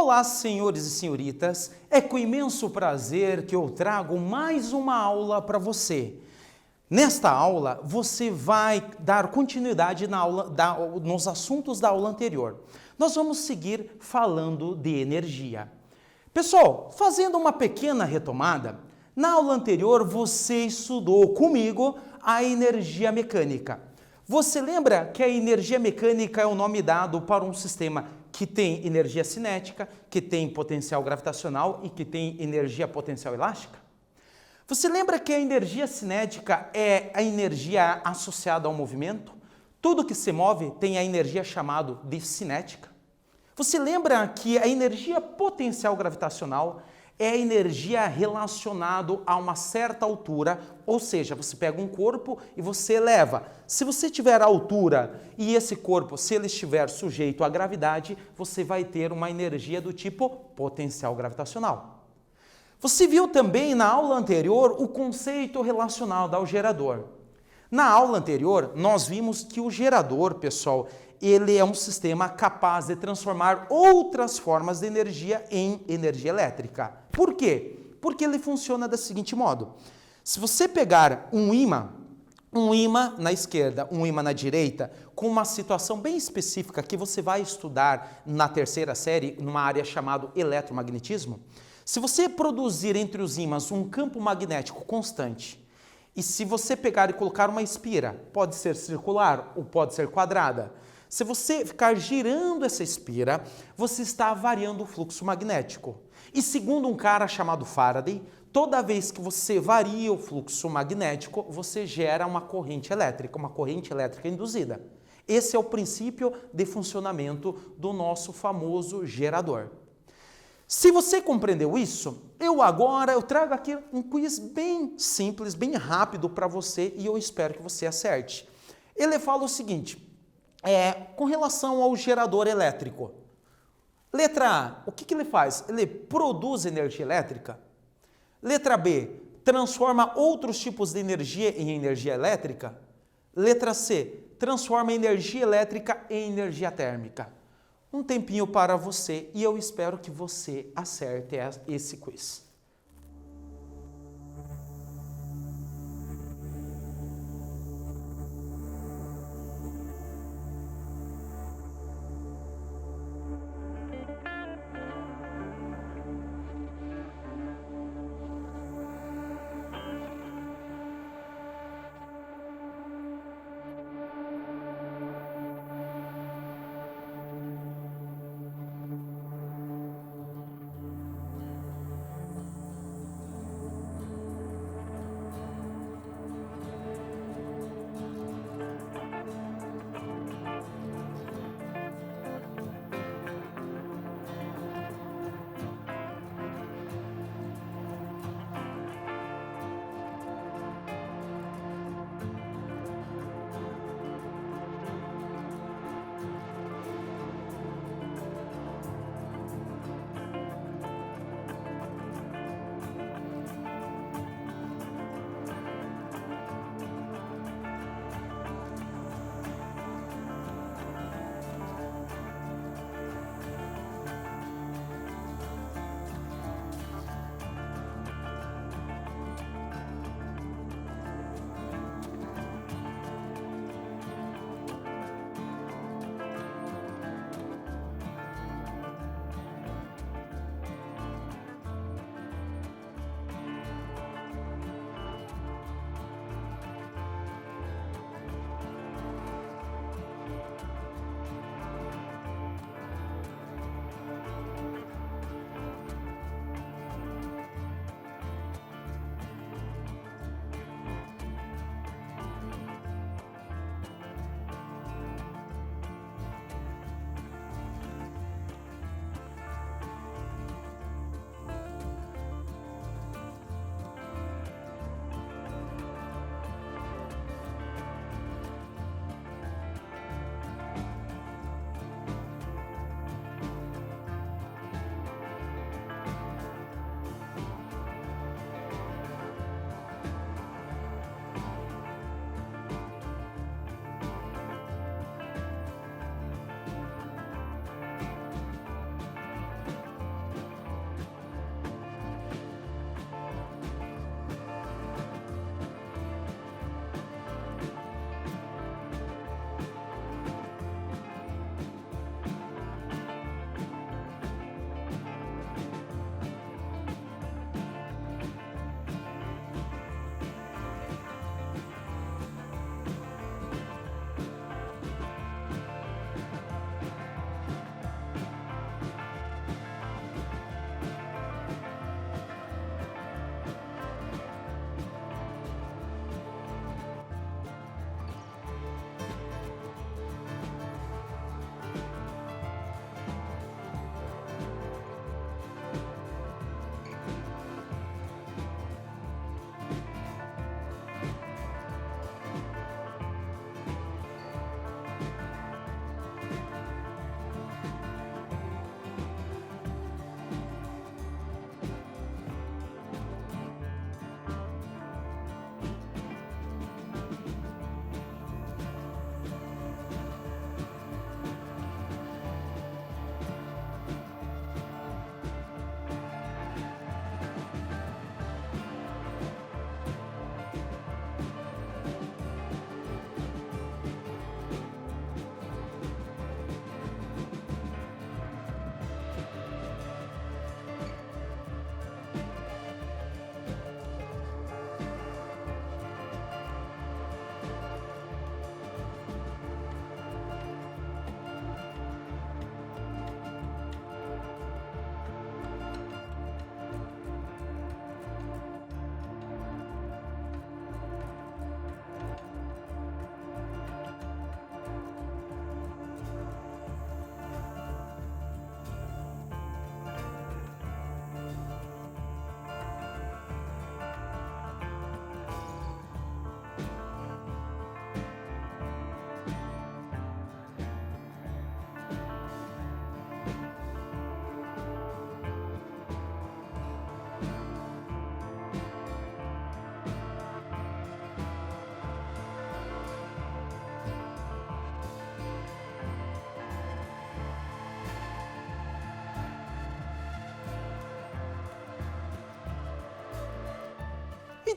Olá, senhores e senhoritas, é com imenso prazer que eu trago mais uma aula para você. Nesta aula, você vai dar continuidade nos assuntos da aula anterior. Nós vamos seguir falando de energia. Pessoal, fazendo uma pequena retomada, na aula anterior você estudou comigo a energia mecânica. Você lembra que a energia mecânica é o nome dado para um sistema que tem energia cinética, que tem potencial gravitacional e que tem energia potencial elástica? Você lembra que a energia cinética é a energia associada ao movimento? Tudo que se move tem a energia chamada de cinética. Você lembra que a energia potencial gravitacional é a energia relacionada a uma certa altura, ou seja, você pega um corpo e você eleva. Se você tiver altura e esse corpo, se ele estiver sujeito à gravidade, você vai ter uma energia do tipo potencial gravitacional. Você viu também na aula anterior o conceito relacionado ao gerador. Na aula anterior, nós vimos que o gerador, pessoal, ele é um sistema capaz de transformar outras formas de energia em energia elétrica. Por quê? Porque ele funciona da seguinte modo. Se você pegar um ímã na esquerda, um ímã na direita, com uma situação bem específica que você vai estudar na terceira série, numa área chamada eletromagnetismo, se você produzir entre os ímãs um campo magnético constante, e se você pegar e colocar uma espira, pode ser circular ou pode ser quadrada, se você ficar girando essa espira, você está variando o fluxo magnético. E segundo um cara chamado Faraday, toda vez que você varia o fluxo magnético, você gera uma corrente elétrica induzida. Esse é o princípio de funcionamento do nosso famoso gerador. Se você compreendeu isso, eu trago aqui um quiz bem simples, bem rápido para você e eu espero que você acerte. Ele fala o seguinte, com relação ao gerador elétrico. Letra A, o que ele faz? Ele produz energia elétrica? Letra B, transforma outros tipos de energia em energia elétrica? Letra C, transforma energia elétrica em energia térmica. Um tempinho para você e eu espero que você acerte esse quiz.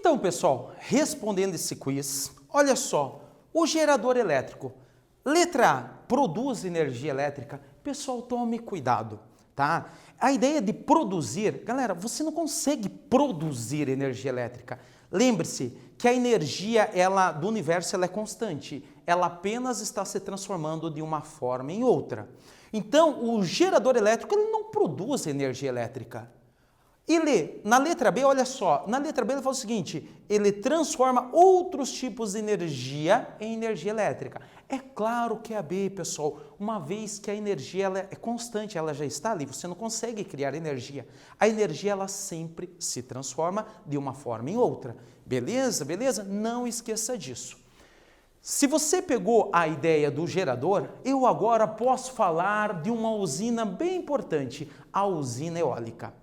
Então, pessoal, respondendo esse quiz, olha só, o gerador elétrico, letra A, produz energia elétrica. Pessoal, tome cuidado, tá? A ideia de produzir, galera, você não consegue produzir energia elétrica. Lembre-se que a energia do universo ela é constante, ela apenas está se transformando de uma forma em outra. Então, o gerador elétrico ele não produz energia elétrica. Na letra B, olha só, na letra B ele fala o seguinte, ele transforma outros tipos de energia em energia elétrica. É claro que é a B, pessoal, uma vez que a energia ela é constante, ela já está ali, você não consegue criar energia. A energia ela sempre se transforma de uma forma em outra. Beleza? Beleza? Não esqueça disso. Se você pegou a ideia do gerador, eu agora posso falar de uma usina bem importante, a usina eólica.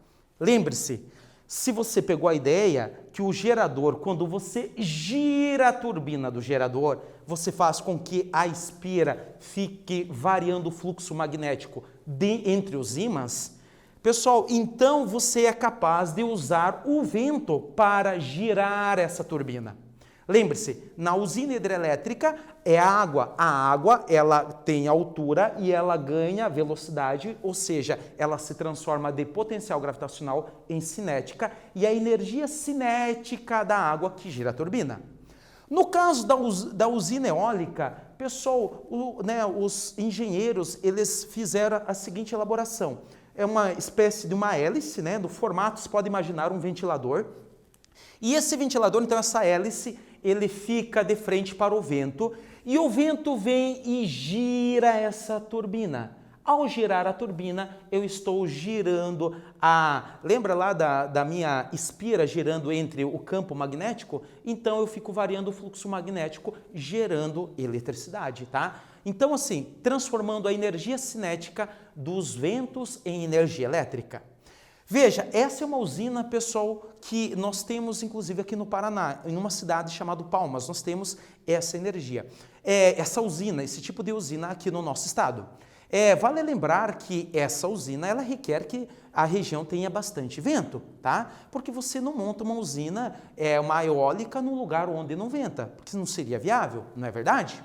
Lembre-se, se você pegou a ideia que o gerador, quando você gira a turbina do gerador, você faz com que a espira fique variando o fluxo magnético entre os ímãs, pessoal, então você é capaz de usar o vento para girar essa turbina. Lembre-se, na usina hidrelétrica é água. A água, ela tem altura e ela ganha velocidade, ou seja, ela se transforma de potencial gravitacional em cinética e a energia cinética da água que gira a turbina. No caso da usina eólica, pessoal, os engenheiros, eles fizeram a seguinte elaboração. É uma espécie de uma hélice, do formato, você pode imaginar um ventilador. E esse ventilador, então essa hélice, ele fica de frente para o vento e o vento vem e gira essa turbina. Ao girar a turbina, eu estou girando Lembra lá da minha espira girando entre o campo magnético? Então eu fico variando o fluxo magnético, gerando eletricidade, tá? Então assim, transformando a energia cinética dos ventos em energia elétrica. Veja, essa é uma usina, pessoal, que nós temos, inclusive, aqui no Paraná, em uma cidade chamada Palmas, nós temos essa energia. Essa usina, esse tipo de usina aqui no nosso estado. Vale lembrar que essa usina, ela requer que a região tenha bastante vento, tá? Porque você não monta uma usina, uma eólica, num lugar onde não venta, porque não seria viável, não é verdade?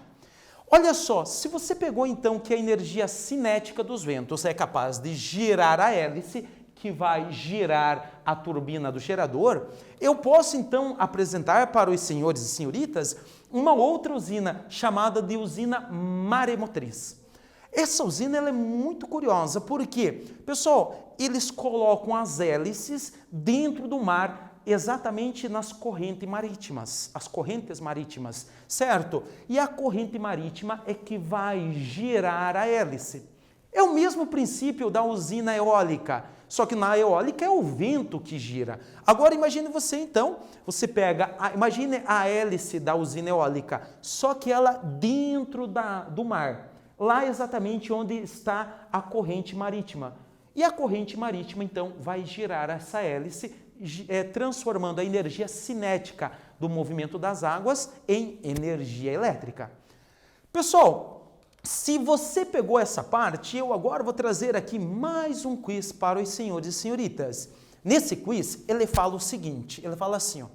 Olha só, se você pegou então que a energia cinética dos ventos é capaz de girar a hélice, que vai girar a turbina do gerador, eu posso então apresentar para os senhores e senhoritas uma outra usina chamada de usina maremotriz. Essa usina ela é muito curiosa, porque, pessoal, eles colocam as hélices dentro do mar, exatamente nas correntes marítimas, certo? E a corrente marítima é que vai girar a hélice. É o mesmo princípio da usina eólica, só que na eólica é o vento que gira. Agora imagine você então, você pega, imagine a hélice da usina eólica, só que ela dentro do mar, lá exatamente onde está a corrente marítima. E a corrente marítima então vai girar essa hélice, transformando a energia cinética do movimento das águas em energia elétrica. Pessoal, se você pegou essa parte, eu agora vou trazer aqui mais um quiz para os senhores e senhoritas. Nesse quiz, ele fala o seguinte, ele fala assim, ó,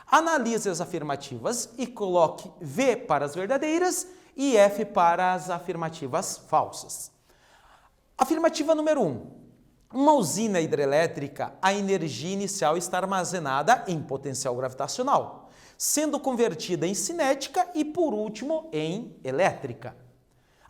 analise as afirmativas e coloque V para as verdadeiras e F para as afirmativas falsas. Afirmativa número 1. Uma usina hidrelétrica, a energia inicial está armazenada em potencial gravitacional, sendo convertida em cinética e, por último, em elétrica.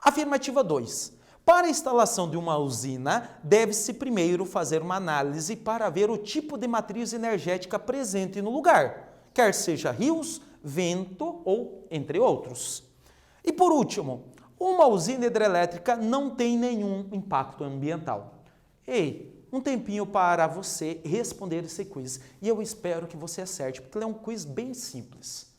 Afirmativa 2. Para a instalação de uma usina, deve-se primeiro fazer uma análise para ver o tipo de matriz energética presente no lugar, quer seja rios, vento ou entre outros. E por último, uma usina hidrelétrica não tem nenhum impacto ambiental. Ei, um tempinho para você responder esse quiz e eu espero que você acerte, porque ele é um quiz bem simples.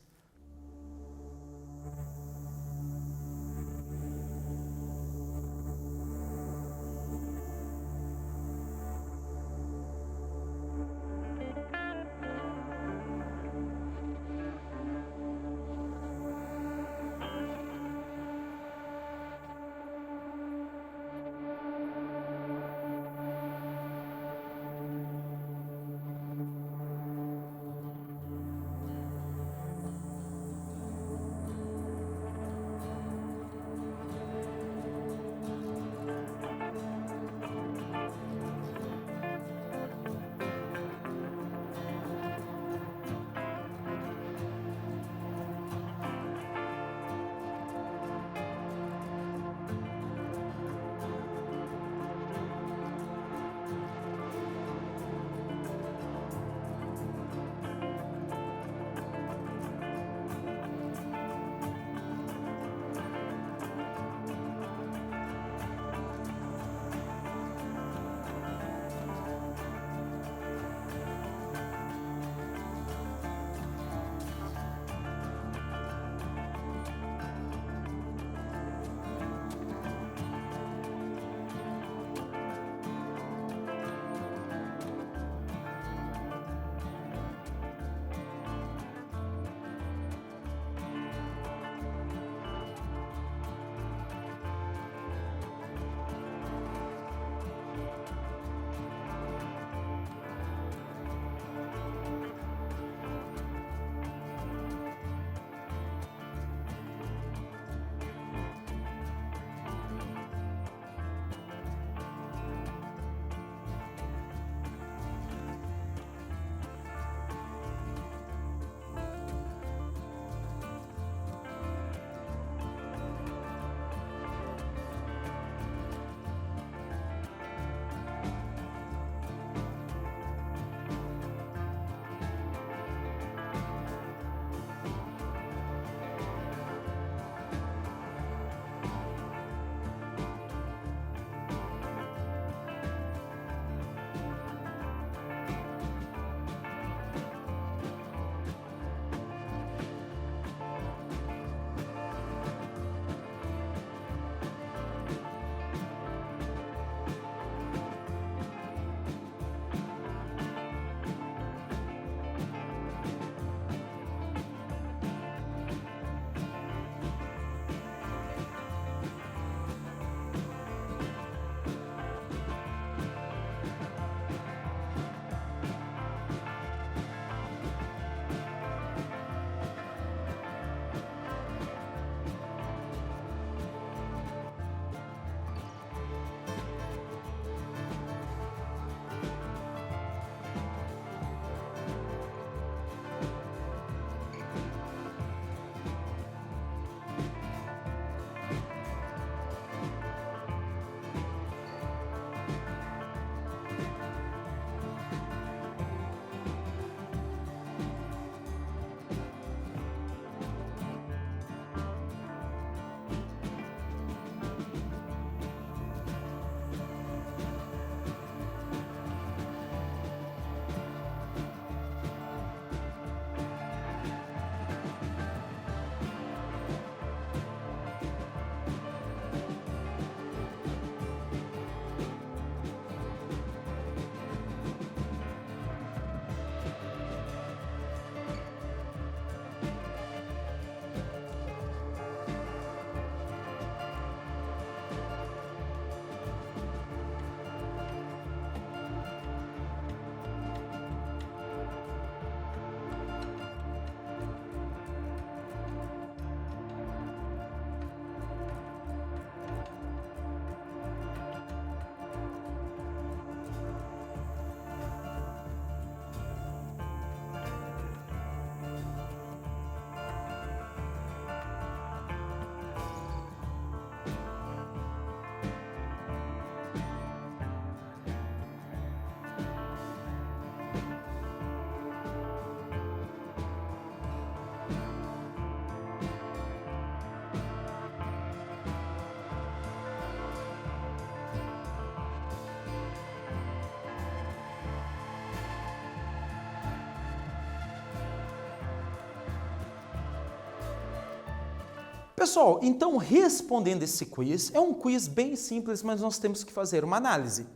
Pessoal, então respondendo esse quiz, é um quiz bem simples, mas nós temos que fazer uma análise.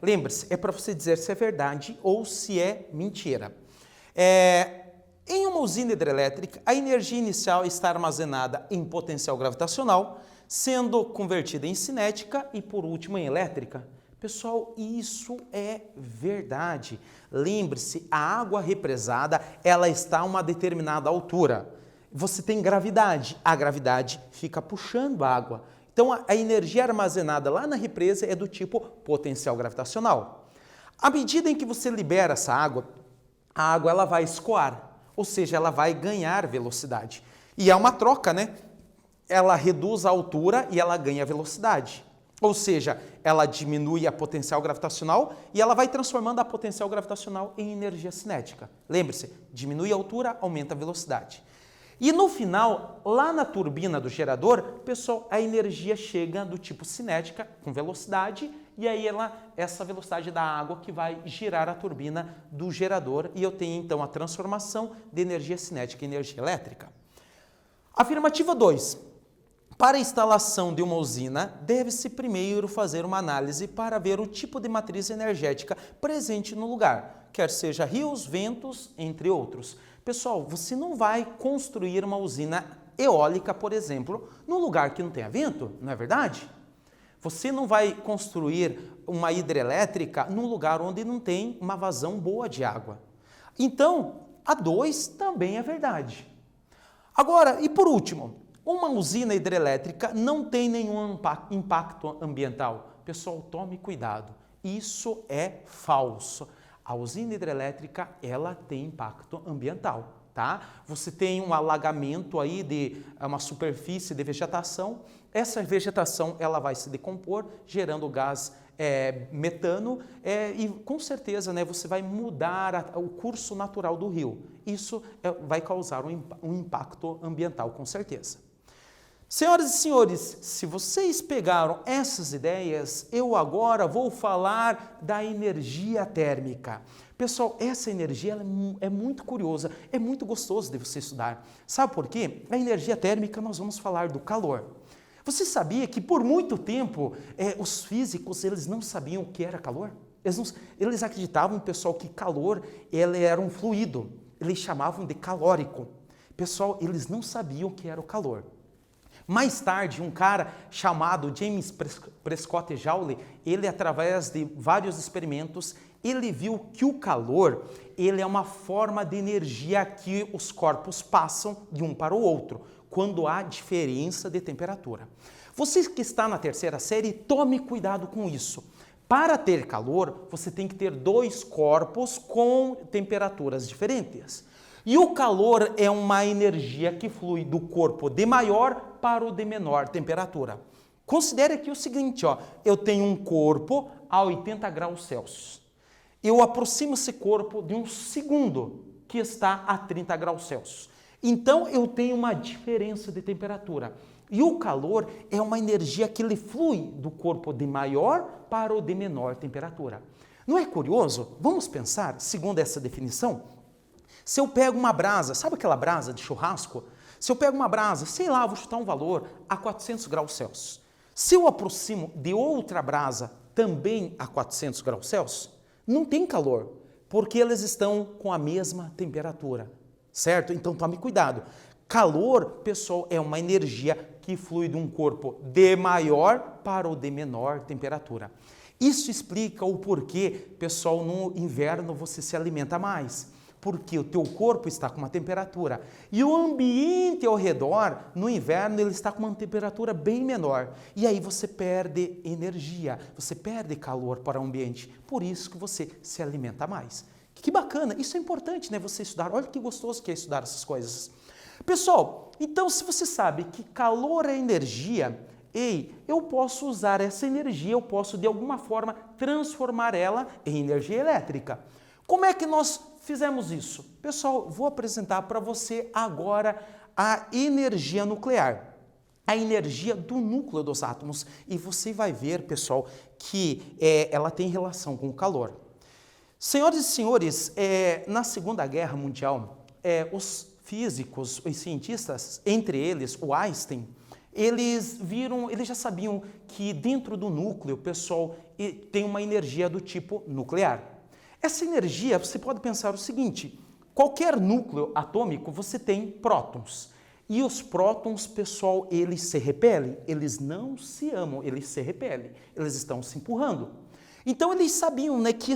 Lembre-se, é para você dizer se é verdade ou se é mentira. Em uma usina hidrelétrica, a energia inicial está armazenada em potencial gravitacional, sendo convertida em cinética e, por último, em elétrica. Pessoal, isso é verdade. Lembre-se, a água represada, ela está a uma determinada altura. Você tem gravidade, a gravidade fica puxando a água. Então, a energia armazenada lá na represa é do tipo potencial gravitacional. À medida em que você libera essa água, a água ela vai escoar, ou seja, ela vai ganhar velocidade. E é uma troca, né? Ela reduz a altura e ela ganha velocidade. Ou seja, ela diminui a potencial gravitacional e ela vai transformando a potencial gravitacional em energia cinética. Lembre-se, diminui a altura, aumenta a velocidade. E no final, lá na turbina do gerador, pessoal, a energia chega do tipo cinética, com velocidade, e aí essa velocidade da água que vai girar a turbina do gerador, e eu tenho então a transformação de energia cinética em energia elétrica. Afirmativa 2. Para a instalação de uma usina, deve-se primeiro fazer uma análise para ver o tipo de matriz energética presente no lugar, quer seja rios, ventos, entre outros. Pessoal, você não vai construir uma usina eólica, por exemplo, num lugar que não tenha vento, não é verdade? Você não vai construir uma hidrelétrica num lugar onde não tem uma vazão boa de água. Então, a 2 também é verdade. Agora, e por último, uma usina hidrelétrica não tem nenhum impacto ambiental. Pessoal, tome cuidado, isso é falso. A usina hidrelétrica, ela tem impacto ambiental, tá? Você tem um alagamento aí de uma superfície de vegetação, essa vegetação, ela vai se decompor, gerando gás metano, e com certeza, né, você vai mudar o curso natural do rio. Isso vai causar um impacto ambiental, com certeza. Senhoras e senhores, se vocês pegaram essas ideias, eu agora vou falar da energia térmica. Pessoal, essa energia é muito curiosa, é muito gostoso de você estudar. Sabe por quê? A energia térmica, nós vamos falar do calor. Você sabia que por muito tempo os físicos eles não sabiam o que era calor? Eles acreditavam, pessoal, que calor ele era um fluido. Eles chamavam de calórico. Pessoal, eles não sabiam o que era o calor. Mais tarde, um cara chamado James Prescott Joule, ele através de vários experimentos, ele viu que o calor, ele é uma forma de energia que os corpos passam de um para o outro, quando há diferença de temperatura. Você que está na terceira série, tome cuidado com isso. Para ter calor, você tem que ter dois corpos com temperaturas diferentes. E o calor é uma energia que flui do corpo de maior para o de menor temperatura. Considere aqui o seguinte, ó, eu tenho um corpo a 80 graus Celsius. Eu aproximo esse corpo de um segundo que está a 30 graus Celsius. Então, eu tenho uma diferença de temperatura. E o calor é uma energia que ele flui do corpo de maior para o de menor temperatura. Não é curioso? Vamos pensar, segundo essa definição, se eu pego uma brasa, sabe aquela brasa de churrasco? Se eu pego uma brasa, sei lá, vou chutar um valor, a 400 graus Celsius. Se eu aproximo de outra brasa, também a 400 graus Celsius, não tem calor, porque elas estão com a mesma temperatura, certo? Então tome cuidado. Calor, pessoal, é uma energia que flui de um corpo de maior para o de menor temperatura. Isso explica o porquê, pessoal, no inverno você se alimenta mais. Porque o teu corpo está com uma temperatura e o ambiente ao redor, no inverno, ele está com uma temperatura bem menor. E aí você perde energia, você perde calor para o ambiente. Por isso que você se alimenta mais. Que bacana, isso é importante, né? Você estudar. Olha que gostoso que é estudar essas coisas. Pessoal, então se você sabe que calor é energia, eu posso usar essa energia, eu posso de alguma forma transformar ela em energia elétrica. Como é que nós fizemos isso? Pessoal, vou apresentar para você agora a energia nuclear, a energia do núcleo dos átomos. E você vai ver, pessoal, que ela tem relação com o calor. Senhoras e senhores, na Segunda Guerra Mundial, os físicos e cientistas, entre eles o Einstein, eles já sabiam que dentro do núcleo, pessoal, tem uma energia do tipo nuclear. Essa energia, você pode pensar o seguinte, qualquer núcleo atômico você tem prótons. E os prótons, pessoal, eles se repelem, eles não se amam, eles se repelem, eles estão se empurrando. Então eles sabiam, né, que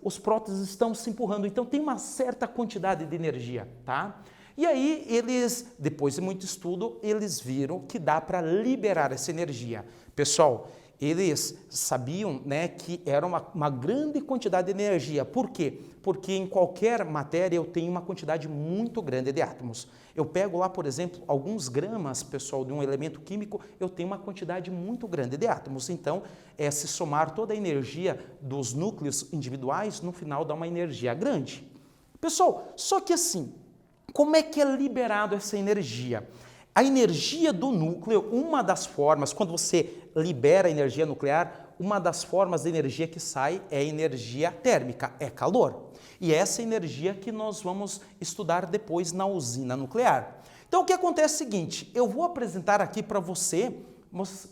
os prótons estão se empurrando, então tem uma certa quantidade de energia, tá? E aí eles, depois de muito estudo, eles viram que dá para liberar essa energia. Pessoal, eles sabiam, né, que era uma grande quantidade de energia. Por quê? Porque em qualquer matéria eu tenho uma quantidade muito grande de átomos. Eu pego lá, por exemplo, alguns gramas, pessoal, de um elemento químico, eu tenho uma quantidade muito grande de átomos. Então, se somar toda a energia dos núcleos individuais, no final dá uma energia grande. Pessoal, só que assim, como é que é liberado essa energia? A energia do núcleo, uma das formas, quando você libera a energia nuclear, uma das formas de energia que sai é energia térmica, é calor. E essa energia que nós vamos estudar depois na usina nuclear. Então o que acontece é o seguinte, eu vou apresentar aqui para você,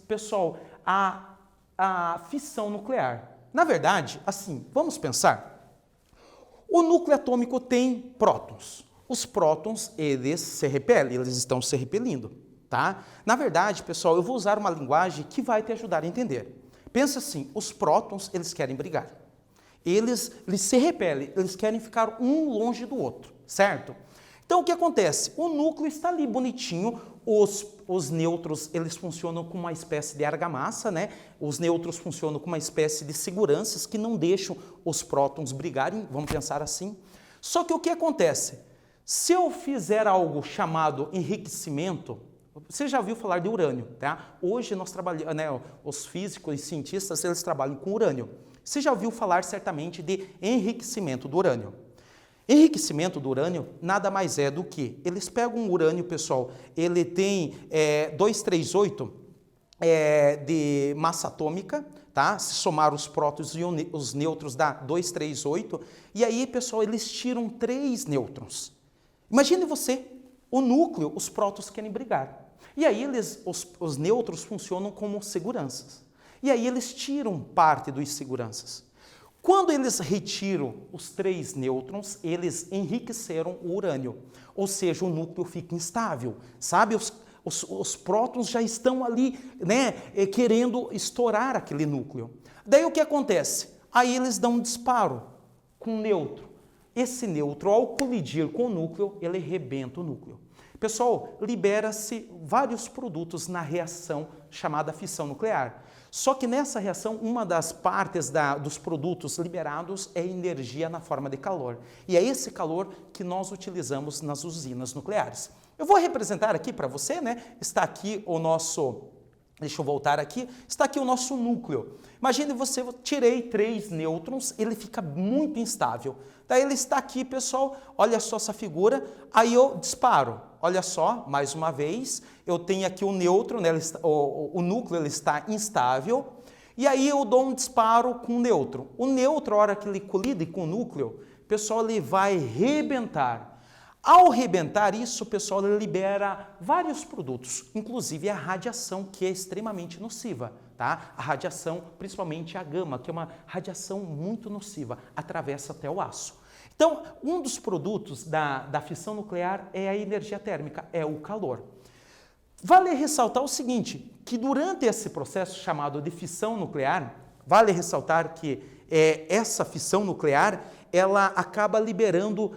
pessoal, a fissão nuclear. Na verdade, assim, vamos pensar, o núcleo atômico tem prótons. Os prótons, eles se repelem, eles estão se repelindo, tá? Na verdade, pessoal, eu vou usar uma linguagem que vai te ajudar a entender. Pensa assim, os prótons, eles querem brigar. Eles se repelem, eles querem ficar um longe do outro, certo? Então, o que acontece? O núcleo está ali bonitinho, os nêutrons, eles funcionam como uma espécie de argamassa, né? Os nêutrons funcionam como uma espécie de seguranças que não deixam os prótons brigarem, vamos pensar assim. Só que o que acontece? Se eu fizer algo chamado enriquecimento, você já ouviu falar de urânio, tá? Hoje nós trabalhamos, né, os físicos e cientistas, eles trabalham com urânio. Você já ouviu falar certamente de enriquecimento do urânio. Enriquecimento do urânio nada mais é do que, eles pegam um urânio, pessoal, ele tem 238 de massa atômica, tá? Se somar os prótons e os nêutrons dá 238, e aí, pessoal, eles tiram 3 nêutrons. Imagine você, o núcleo, os prótons querem brigar. E aí os nêutrons funcionam como seguranças. E aí eles tiram parte dos seguranças. Quando eles retiram os 3 nêutrons, eles enriqueceram o urânio. Ou seja, o núcleo fica instável. Sabe, os prótons já estão ali, né, querendo estourar aquele núcleo. Daí o que acontece? Aí eles dão um disparo com um nêutron. Esse nêutron, ao colidir com o núcleo, ele rebenta o núcleo. Pessoal, libera-se vários produtos na reação chamada fissão nuclear. Só que nessa reação, uma das partes dos produtos liberados é energia na forma de calor. E é esse calor que nós utilizamos nas usinas nucleares. Eu vou representar aqui para você, né? Está aqui o nosso... Deixa eu voltar aqui. Está aqui o nosso núcleo. Imagine você, eu tirei 3 nêutrons, ele fica muito instável. Daí ele está aqui, pessoal, olha só essa figura, aí eu disparo. Olha só, mais uma vez, eu tenho aqui o nêutron, né, o núcleo ele está instável, e aí eu dou um disparo com o nêutron. O nêutron, a hora que ele colide com o núcleo, pessoal, ele vai rebentar. Ao rebentar isso, pessoal, ele libera vários produtos, inclusive a radiação, que é extremamente nociva, tá? A radiação, principalmente a gama, que é uma radiação muito nociva, atravessa até o aço. Então, um dos produtos da fissão nuclear é a energia térmica, é o calor. Vale ressaltar o seguinte, que durante esse processo chamado de fissão nuclear, vale ressaltar que essa fissão nuclear, ela acaba liberando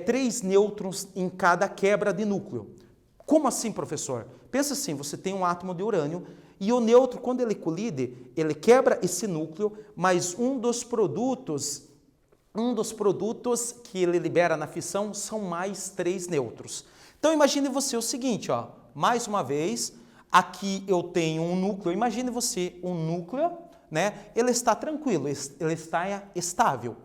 3 nêutrons em cada quebra de núcleo. Como assim, professor? Pensa assim, você tem um átomo de urânio e o nêutron, quando ele colide, ele quebra esse núcleo, mas um dos produtos que ele libera na fissão são mais 3 nêutrons. Então imagine você o seguinte, ó, mais uma vez, aqui eu tenho um núcleo, imagine você um núcleo, né? Ele está tranquilo, ele está estável.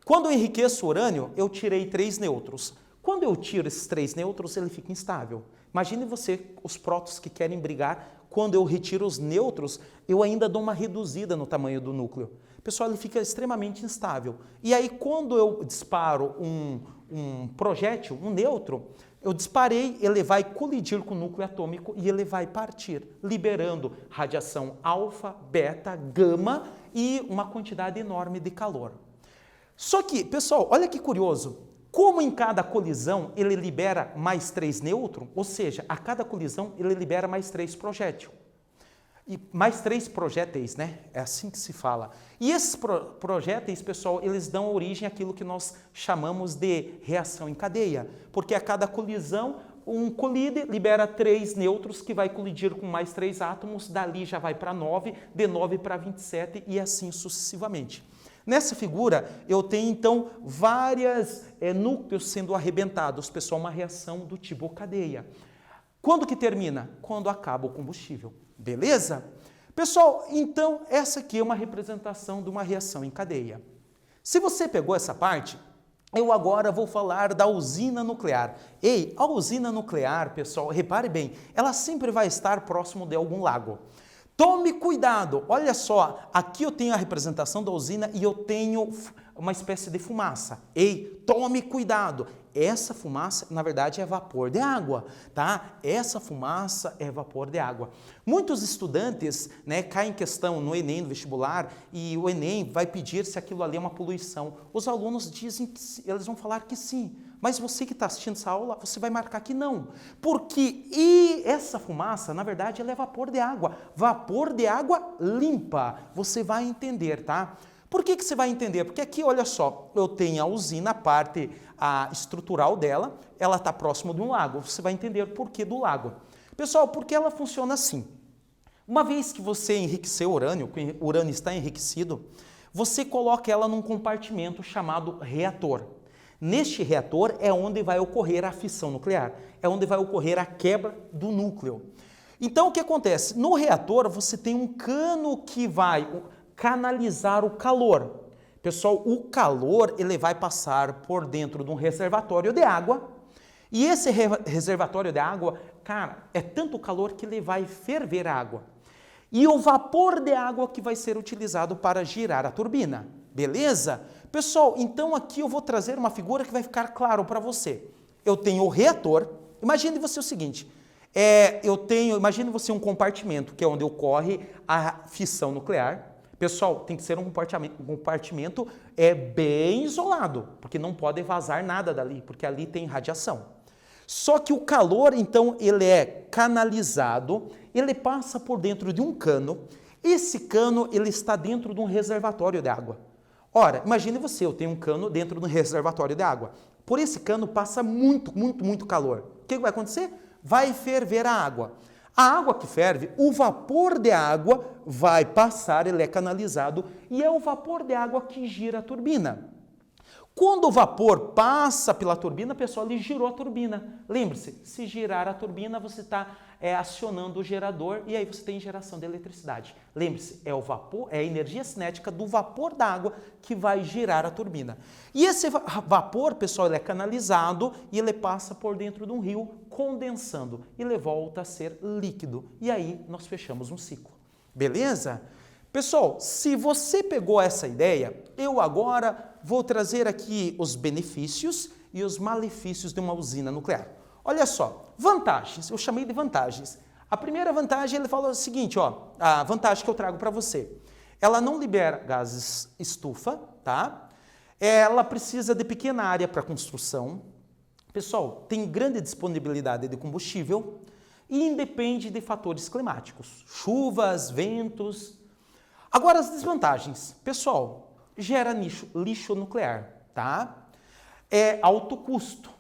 Quando eu enriqueço o urânio, eu tirei 3 nêutrons. Quando eu tiro esses 3 nêutrons, ele fica instável. Imagine você, os prótons que querem brigar, quando eu retiro os nêutrons, eu ainda dou uma reduzida no tamanho do núcleo. Pessoal, ele fica extremamente instável. E aí, quando eu disparo um projétil, um nêutron, eu disparei, ele vai colidir com o núcleo atômico e ele vai partir, liberando radiação alfa, beta, gama e uma quantidade enorme de calor. Só que, pessoal, olha que curioso, como em cada colisão ele libera mais 3 nêutrons, ou seja, a cada colisão ele libera mais 3 projéteis. E mais 3 projéteis, né? É assim que se fala. E esses projéteis, pessoal, eles dão origem àquilo que nós chamamos de reação em cadeia. Porque a cada colisão, um colide libera 3 nêutrons que vai colidir com mais 3 átomos, dali já vai para 9, de 9 para 27 e assim sucessivamente. Nessa figura, eu tenho, então, vários núcleos sendo arrebentados, pessoal, uma reação do tipo cadeia. Quando que termina? Quando acaba o combustível. Beleza? Pessoal, então, essa aqui é uma representação de uma reação em cadeia. Se você pegou essa parte, eu agora vou falar da usina nuclear. Ei, a usina nuclear, pessoal, repare bem, ela sempre vai estar próximo de algum lago. Tome cuidado, olha só, aqui eu tenho a representação da usina e eu tenho uma espécie de fumaça. Ei, tome cuidado, essa fumaça, na verdade, é vapor de água, tá? Essa fumaça é vapor de água. Muitos estudantes, né, caem em questão no Enem, no vestibular, e o Enem vai pedir se aquilo ali é uma poluição. Os alunos dizem que eles vão falar que sim, mas você que está assistindo essa aula, você vai marcar que não. Porque essa fumaça, na verdade, ela é vapor de água limpa. Você vai entender, tá? Por que você vai entender? Porque aqui, olha só, eu tenho a usina, a parte estrutural dela, ela está próximo de um lago. Você vai entender o porquê do lago. Pessoal, porque ela funciona assim. Uma vez que você enriqueceu urânio, que o urânio está enriquecido, você coloca ela num compartimento chamado reator. Neste reator é onde vai ocorrer a fissão nuclear, é onde vai ocorrer a quebra do núcleo. Então, o que acontece? No reator, você tem um cano que vai canalizar o calor. Pessoal, o calor ele vai passar por dentro de um reservatório de água e esse reservatório de água, cara, é tanto calor que ele vai ferver a água. E o vapor de água que vai ser utilizado para girar a turbina. Beleza? Pessoal, então aqui eu vou trazer uma figura que vai ficar claro para você. Eu tenho o reator, imagine você o seguinte, imagine você um compartimento, que é onde ocorre a fissão nuclear. Pessoal, tem que ser um compartimento bem isolado, porque não pode vazar nada dali, porque ali tem radiação. Só que o calor, então, ele é canalizado, ele passa por dentro de um cano, esse cano ele está dentro de um reservatório de água. Ora, imagine você, eu tenho um cano dentro de um reservatório de água. Por esse cano passa muito calor. O que vai acontecer? Vai ferver a água. A água que ferve, o vapor de água vai passar, ele é canalizado, e é o vapor de água que gira a turbina. Quando o vapor passa pela turbina, pessoal, ele girou a turbina. Lembre-se, se girar a turbina, você está acionando o gerador e aí você tem geração de eletricidade. Lembre-se, é o vapor, é a energia cinética do vapor da água que vai girar a turbina. E esse vapor, pessoal, ele é canalizado e ele passa por dentro de um rio, condensando, e ele volta a ser líquido. E aí nós fechamos um ciclo. Beleza? Pessoal, se você pegou essa ideia, eu agora vou trazer aqui os benefícios e os malefícios de uma usina nuclear. Olha só, vantagens, eu chamei de vantagens. A primeira vantagem, ele fala o seguinte, ó, a vantagem que eu trago para você. Ela não libera gases estufa, tá? Ela precisa de pequena área para construção. Pessoal, tem grande disponibilidade de combustível e independe de fatores climáticos, chuvas, ventos. Agora as desvantagens. Pessoal, gera lixo nuclear, tá? É alto custo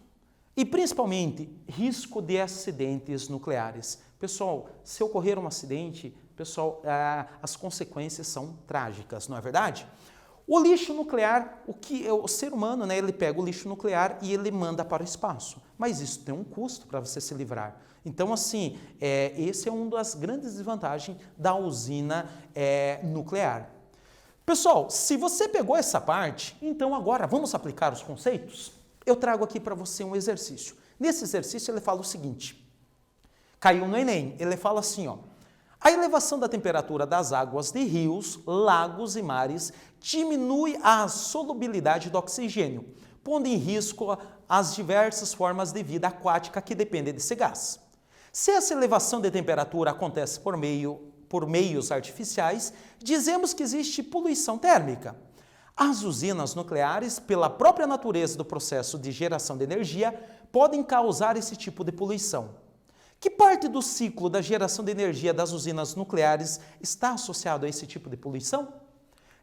e principalmente risco de acidentes nucleares. Pessoal, se ocorrer um acidente, pessoal, as consequências são trágicas, não é verdade? O lixo nuclear, o ser humano, né, ele pega o lixo nuclear e ele manda para o espaço, mas isso tem um custo para você se livrar. Então, assim, esse é uma das grandes desvantagens da usina nuclear. Pessoal, se você pegou essa parte, então agora vamos aplicar os conceitos? Eu trago aqui para você um exercício. Nesse exercício ele fala o seguinte, caiu no Enem. Ele fala assim, ó. A elevação da temperatura das águas de rios, lagos e mares diminui a solubilidade do oxigênio, pondo em risco as diversas formas de vida aquática que dependem desse gás. Se essa elevação de temperatura acontece por meios artificiais, dizemos que existe poluição térmica. As usinas nucleares, pela própria natureza do processo de geração de energia, podem causar esse tipo de poluição. Que parte do ciclo da geração de energia das usinas nucleares está associado a esse tipo de poluição?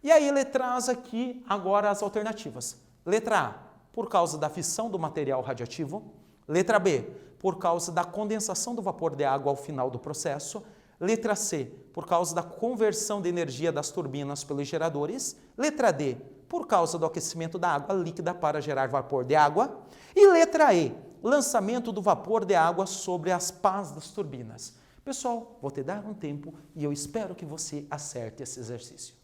E aí ele traz aqui agora as alternativas. Letra A, por causa da fissão do material radioativo. Letra B, por causa da condensação do vapor de água ao final do processo. Letra C, por causa da conversão de energia das turbinas pelos geradores. Letra D, por causa do aquecimento da água líquida para gerar vapor de água. E letra E, lançamento do vapor de água sobre as pás das turbinas. Pessoal, vou te dar um tempo e eu espero que você acerte esse exercício.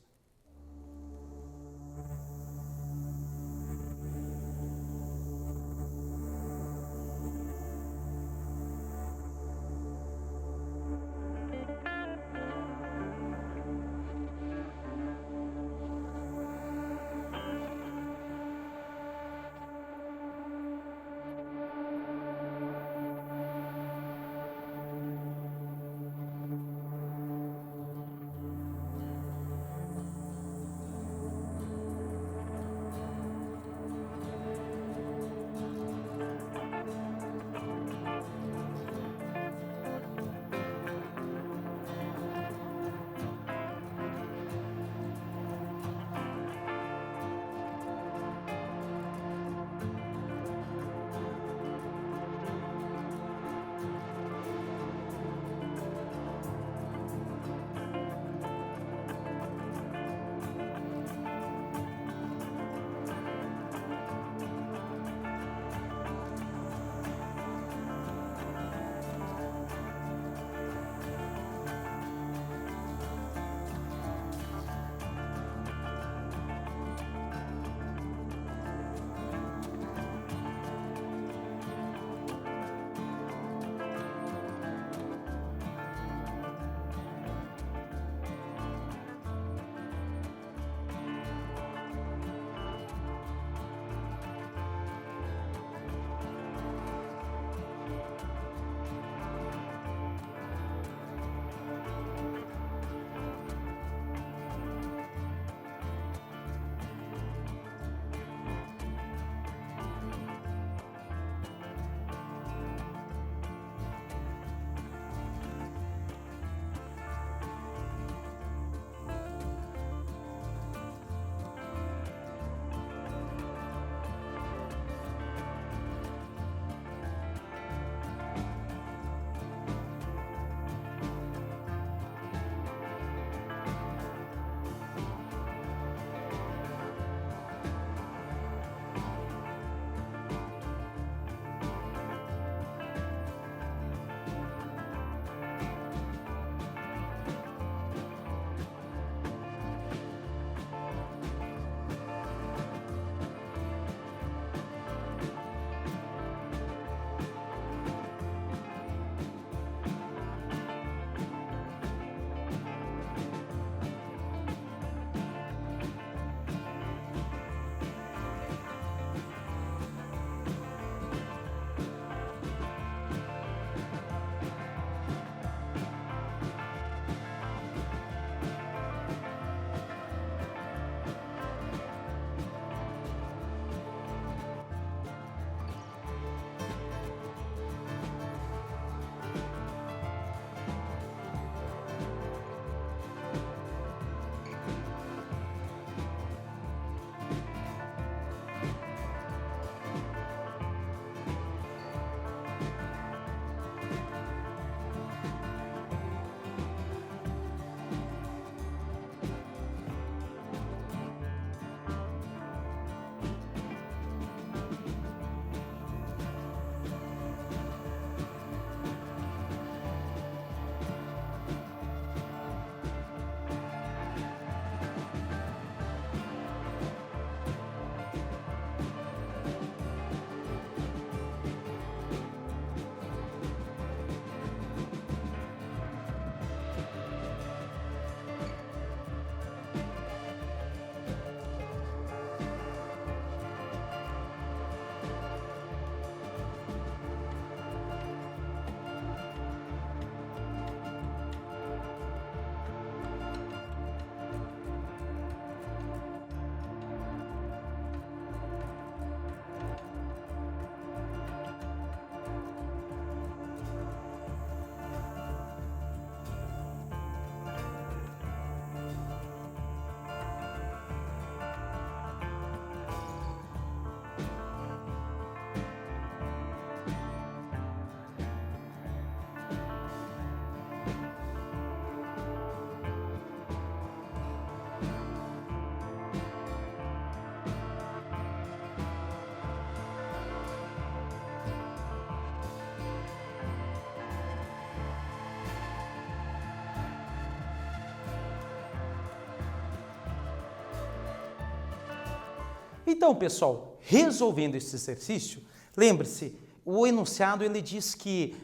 Então, pessoal, resolvendo esse exercício, lembre-se, o enunciado ele diz que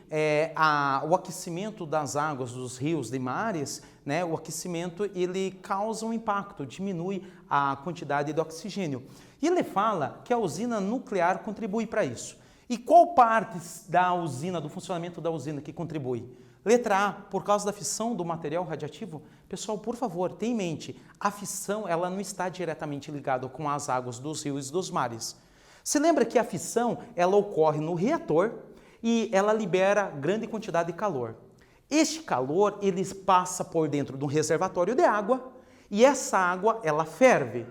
o aquecimento das águas dos rios e mares, né, o aquecimento ele causa um impacto, diminui a quantidade de oxigênio. E ele fala que a usina nuclear contribui para isso. E qual parte da usina, do funcionamento da usina que contribui? Letra A, por causa da fissão do material radioativo? Pessoal, por favor, tenha em mente, a fissão ela não está diretamente ligada com as águas dos rios e dos mares. Se lembra que a fissão ela ocorre no reator e ela libera grande quantidade de calor. Este calor ele passa por dentro de um reservatório de água e essa água ela ferve.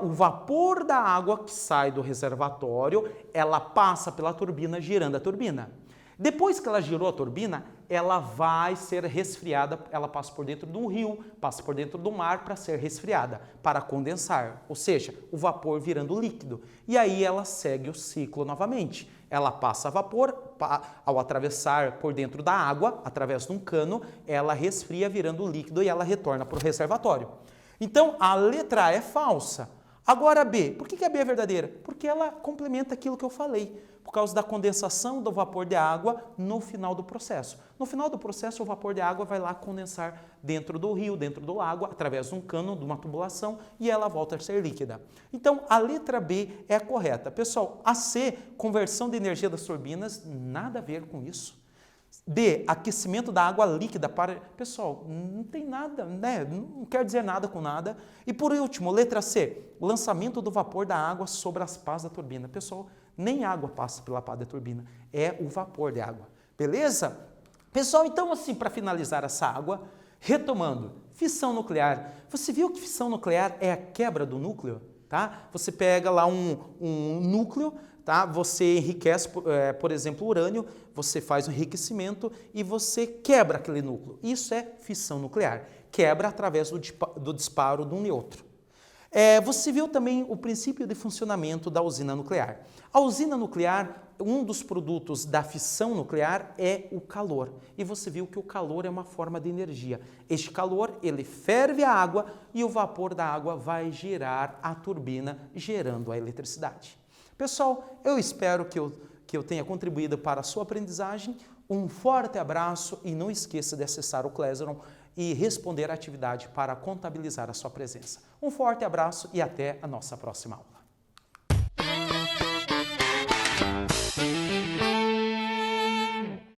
O vapor da água que sai do reservatório, ela passa pela turbina girando a turbina. Depois que ela girou a turbina, ela vai ser resfriada, ela passa por dentro de um rio, passa por dentro do mar para ser resfriada, para condensar, ou seja, o vapor virando líquido. E aí ela segue o ciclo novamente. Ela passa a vapor, ao atravessar por dentro da água, através de um cano, ela resfria virando líquido e ela retorna para o reservatório. Então, a letra A é falsa. Agora a B, por que a B é verdadeira? Porque ela complementa aquilo que eu falei, por causa da condensação do vapor de água no final do processo. No final do processo, o vapor de água vai lá condensar dentro do rio, dentro do lago, através de um cano, de uma tubulação, e ela volta a ser líquida. Então, a letra B é a correta. Pessoal, a C, conversão de energia das turbinas, nada a ver com isso. D, aquecimento da água líquida para... Pessoal, não tem nada, né? Não quer dizer nada com nada. E por último, letra C, lançamento do vapor da água sobre as pás da turbina. Pessoal, nem água passa pela pá da turbina, é o vapor de água. Beleza? Pessoal, então assim, para finalizar essa água, retomando, fissão nuclear. Você viu que fissão nuclear é a quebra do núcleo? Tá? Você pega lá um núcleo, tá? Você enriquece, por exemplo, urânio, você faz um enriquecimento e você quebra aquele núcleo. Isso é fissão nuclear. Quebra através do disparo de um neutro. Você viu também o princípio de funcionamento da usina nuclear. A usina nuclear, um dos produtos da fissão nuclear é o calor. E você viu que o calor é uma forma de energia. Este calor, ele ferve a água e o vapor da água vai girar a turbina, gerando a eletricidade. Pessoal, eu espero que eu tenha contribuído para a sua aprendizagem. Um forte abraço e não esqueça de acessar o Classroom e responder a atividade para contabilizar a sua presença. Um forte abraço e até a nossa próxima aula.